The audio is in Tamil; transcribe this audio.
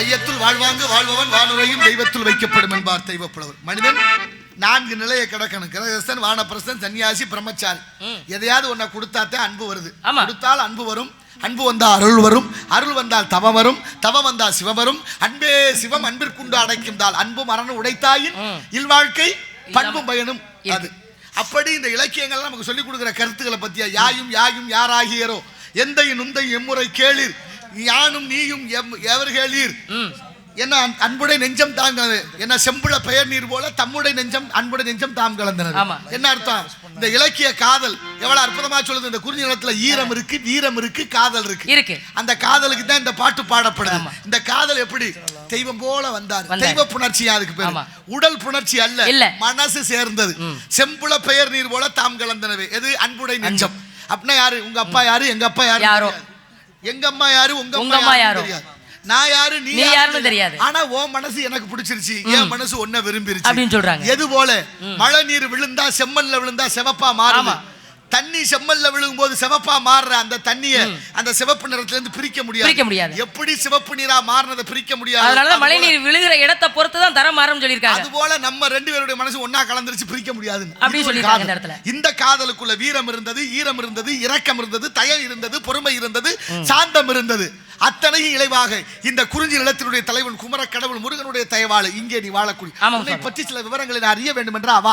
வையத்துள் வாழ்வாங்கு வாழ்பவன் வானுரையும் தெய்வத்துள் வைக்கப்படும் என்பார் தெய்வப்புலவர். மனிதன் 4 நிலையை கிடக்கணும். கிரகஸ்தன், வானப்பிரஸ்தன், சன்னியாசி, பிரம்மச்சாரி. எதையாவது ஒன்ன கொடுத்தாத்தே அன்பு வருது. கொடுத்தால் அன்பு வரும். அன்பு வந்தால் அருள் வரும். அருள் வந்தால் தவம் வரும். தவம் வந்தால் சிவம் வரும். அன்பே சிவம் அன்பிற்குண்டு அடைக்கும்தால் அன்பும் மரணம் உடைத்தாயின் இல்வாழ்க்கை பண்பும் பயனும் அது. அப்படி இந்த இலக்கியங்கள் நமக்கு சொல்லிக் கொடுக்கிற கருத்துக்களை பத்தியா யாயும் யாயும் யாராகியரோ எந்தையும் நுந்தையும் எம்முறை கேளீர் யானும் நீயும் எவர் கேளீர் என்ன அன்புடை நெஞ்சம் தாங்கிறது என்ன செம்புள பெயர் நீர் போல தம்முடைய நெஞ்சம் அன்புடைய நெஞ்சம் தாம் கலந்தனர். என்ன அர்த்தம்? இந்த இலக்கிய காதல் எவ்வளவு அற்புதமா சொல்லுது. இந்த குறிஞ்சி நிலத்துல ஈரம் இருக்கு, வீரம் இருக்கு, காதல் இருக்கு. அந்த காதலுக்கு தான் இந்த பாட்டு பாடப்படுது. இந்த காதல் எப்படி தெய்வம் போல வந்தார். தெய்வ புணர்ச்சி அதுக்கு பேர். உடல் புணர்ச்சி அல்ல, மனசு சேர்ந்தது. செம்புள பெயர் நீர் போல தாம் கலந்தனவே எது அன்புடைய நெஞ்சம். அப்படின்னா யாரு? உங்க அப்பா யாரு, எங்க அப்பா யாரு, எங்க அம்மா யாரு, உங்க அம்மா யாரு தெரியாது. நான் யாரு நீ யாருன்னு தெரியாது. ஆனா உன் மனசு எனக்கு பிடிச்சிருச்சு, என் மனசு ஒன்ன விரும்பிருச்சு அப்படின்னு சொல்றாங்க. எது போல மழை நீர் விழுந்தா செம்மண்ல விழுந்தா சிவப்பா மாறும். தண்ணி செம்மல்ல விழுகும் போது சிவப்பா மாறுற அந்த தண்ணிய அந்த சிவப்பு நிறத்துல இருந்து பிரிக்க முடியாது. எப்படி சிவப்பு நீரா மாறினதை பிரிக்க முடியாது. அதனால மழை நீர் விழுகிற இடத்தை பொறுத்து தான் தரம் மாறும் சொல்லிருக்காங்க. அது போல நம்ம 2 பேருடைய மனசு ஒன்னா கலந்துருச்சு, பிரிக்க முடியாது அப்படி சொல்லிருக்காங்க. இந்த இடத்துல இந்த காதலுக்குள்ள வீரம் இருந்தது, ஈரம் இருந்தது, இரக்கம் இருந்தது, தயம் இருந்தது, பொறுமை இருந்தது, சாந்தம் இருந்தது. அத்தனையும் இளைவாக இந்த குறிஞ்சி நிலத்தினுடைய தலைவன் குமர கடவுள் முருகனுடைய தயவாளு இங்கே நீ வாழக்கூடிய பற்றி சில விவரங்களை அறிய வேண்டும் என்ற அவா